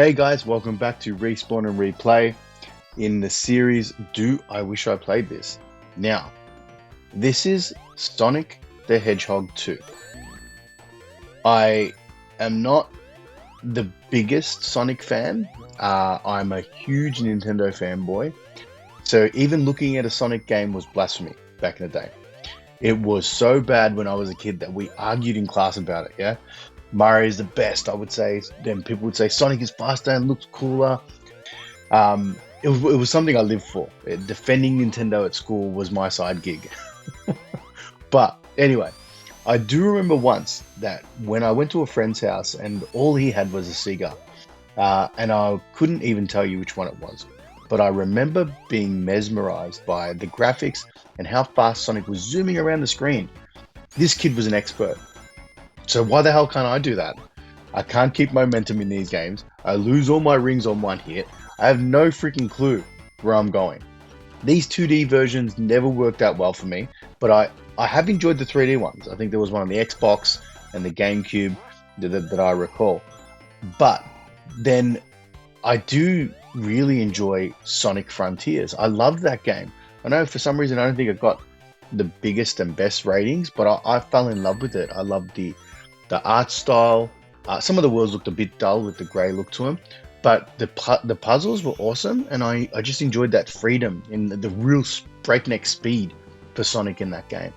Hey guys, welcome back to Respawn and Replay in the series Do I Wish I Played This? Now, this is Sonic the Hedgehog 2. I am not the biggest Sonic fan. I'm a huge Nintendo fanboy. So even looking at a Sonic game was blasphemy back in the day. It was so bad when I was a kid that we argued in class about it, yeah? Mario's the best, I would say. Then people would say Sonic is faster and looks cooler. It was something I lived for. Defending Nintendo at school was my side gig. But anyway, I do remember once that when I went to a friend's house and all he had was a Sega, and I couldn't even tell you which one it was. But I remember being mesmerized by the graphics and how fast Sonic was zooming around the screen. This kid was an expert. So why the hell can't I do that? I can't keep momentum in these games. I lose all my rings on one hit. I have no freaking clue where I'm going. These 2D versions never worked out well for me, but I have enjoyed the 3D ones. I think there was one on the Xbox and the GameCube that I recall. But then I do really enjoy Sonic Frontiers. I loved that game. I know for some reason I don't think it got the biggest and best ratings, but I fell in love with it. I loved the art style. Some of the worlds looked a bit dull with the grey look to them, but the puzzles were awesome, and I just enjoyed that freedom in the real breakneck speed for Sonic in that game.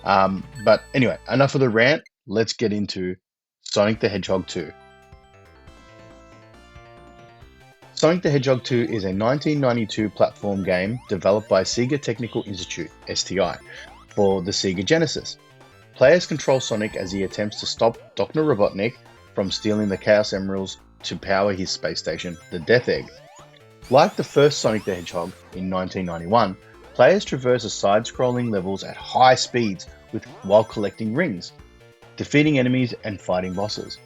But anyway, enough of the rant. Let's get into Sonic the Hedgehog 2. Sonic the Hedgehog 2 is a 1992 platform game developed by Sega Technical Institute, STI, for the Sega Genesis. Players control Sonic as he attempts to stop Dr. Robotnik from stealing the Chaos Emeralds to power his space station, the Death Egg. Like the first Sonic the Hedgehog in 1991, players traverse side-scrolling levels at high speeds while collecting rings, defeating enemies and fighting bosses.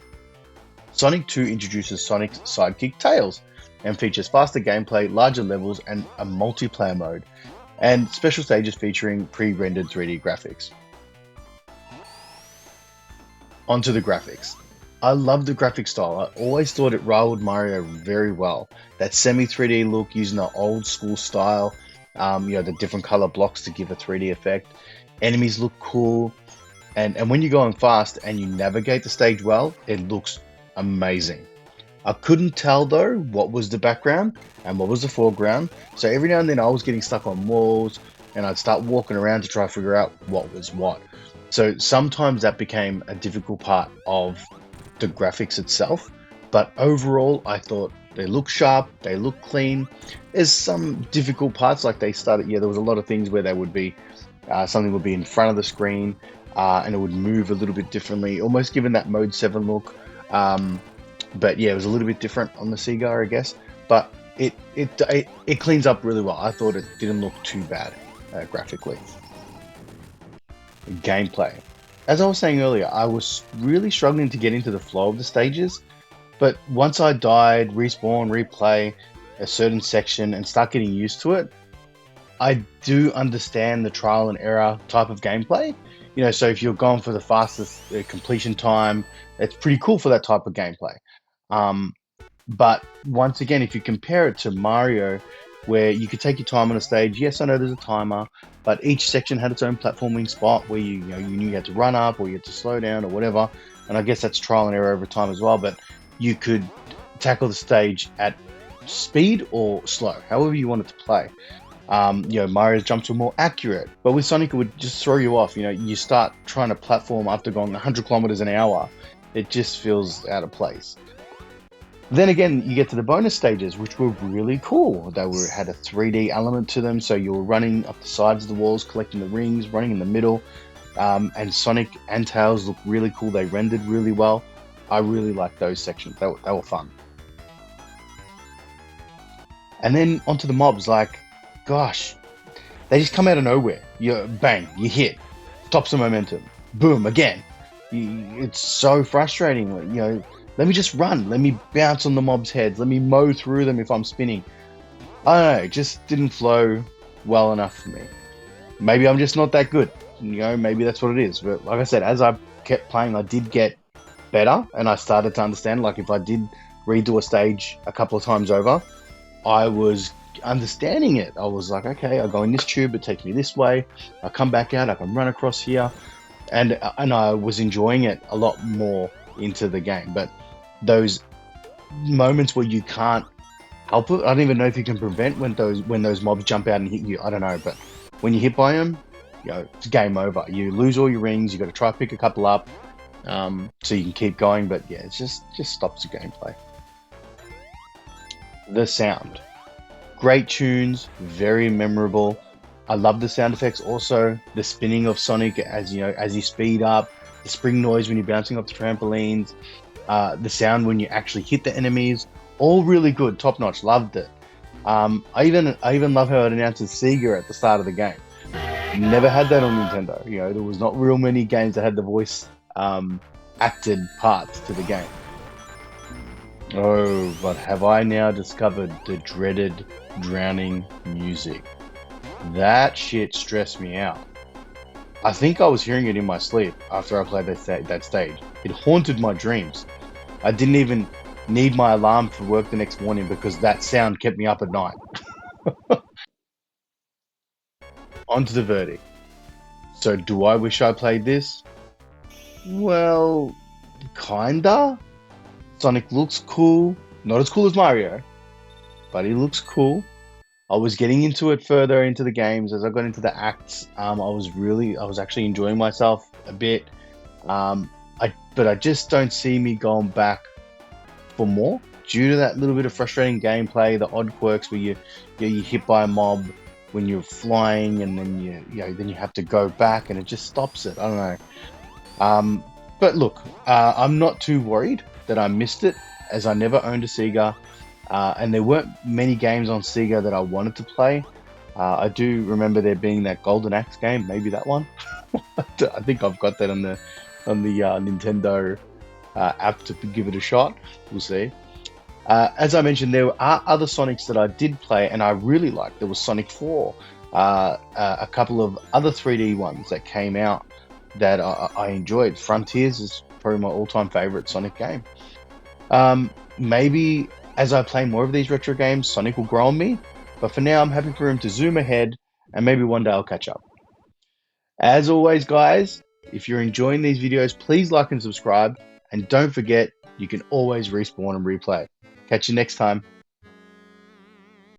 Sonic 2 introduces Sonic's sidekick Tails and features faster gameplay, larger levels, and a multiplayer mode, and special stages featuring pre-rendered 3D graphics. Onto the graphics. I love the graphic style. I always thought it rivaled Mario very well. That semi-3D look using the old school style, the different color blocks to give a 3D effect. Enemies look cool, and when you're going fast and you navigate the stage well, it looks amazing. I couldn't tell though what was the background and what was the foreground, so every now and then I was getting stuck on walls and I'd start walking around to try to figure out what was what. So sometimes that became a difficult part of the graphics itself, but overall I thought they look sharp, they look clean. There's some difficult parts, like there was a lot of things where they would be, something would be in front of the screen and it would move a little bit differently, almost given that Mode 7 look. But yeah, it was a little bit different on the Sega, I guess, but it cleans up really well. I thought it didn't look too bad graphically. Gameplay. As I was saying earlier, I was really struggling to get into the flow of the stages, but once I died, respawn, replay a certain section and start getting used to it, I do understand the trial and error type of gameplay. So if you're going for the fastest completion time, it's pretty cool for that type of gameplay. But once again, if you compare it to Mario, where you could take your time on a stage, yes, I know there's a timer, but each section had its own platforming spot where you knew you had to run up or you had to slow down or whatever. And I guess that's trial and error over time as well, but you could tackle the stage at speed or slow, however you wanted to play. Mario's jumps were more accurate, but with Sonic it would just throw you off. You start trying to platform after going 100 kilometers an hour, it just feels out of place. Then again, you get to the bonus stages, which were really cool. They had a 3D element to them, so you were running up the sides of the walls, collecting the rings, running in the middle, and Sonic and Tails look really cool. They rendered really well. I really liked those sections. They were fun. And then onto the mobs, gosh, they just come out of nowhere. Bang, you hit, stops the momentum, boom, again. It's so frustrating. Let me just run. Let me bounce on the mobs' heads. Let me mow through them if I'm spinning. I don't know. It just didn't flow well enough for me. Maybe I'm just not that good. Maybe that's what it is. But like I said, as I kept playing, I did get better, and I started to understand. Like if I did redo a stage a couple of times over, I was understanding it. I was like, okay, I go in this tube, it takes me this way. I come back out, I can run across here, and I was enjoying it a lot more into the game. But those moments where you can't help it, I don't even know if you can prevent when those mobs jump out and hit you. I don't know, but when you hit by them, it's game over. You lose all your rings. You got to try to pick a couple up, so you can keep going. But yeah, it just stops the gameplay. The sound, great tunes, very memorable. I love the sound effects. Also, the spinning of Sonic as as you speed up, the spring noise when you're bouncing off the trampolines, the sound when you actually hit the enemies. All really good, top notch. Loved it. I even love how it announces Sega at the start of the game. Never had that on Nintendo. There was not real many games that had the voice acted parts to the game. Oh, but have I now discovered the dreaded drowning music? That shit stressed me out. I think I was hearing it in my sleep after I played that stage. It haunted my dreams. I didn't even need my alarm for work the next morning because that sound kept me up at night. On to the verdict. So, do I wish I played this? Well, kinda. Sonic looks cool. Not as cool as Mario, but he looks cool. I was getting into it further into the games as I got into the acts. I was actually enjoying myself a bit. But I just don't see me going back for more due to that little bit of frustrating gameplay, the odd quirks where you hit by a mob when you're flying, and then you have to go back, and it just stops it. I don't know. But look, I'm not too worried that I missed it, as I never owned a Sega, and there weren't many games on Sega that I wanted to play. I do remember there being that Golden Axe game, maybe that one. I think I've got that on the Nintendo app to give it a shot. We'll see. As I mentioned, there are other Sonics that I did play and I really liked. There was Sonic 4, a couple of other 3D ones that came out that I enjoyed. Frontiers is probably my all-time favorite Sonic game. Maybe as I play more of these retro games, Sonic will grow on me. But for now, I'm happy for him to zoom ahead, and maybe one day I'll catch up. As always, guys, if you're enjoying these videos, please like and subscribe. And don't forget, you can always respawn and replay. Catch you next time.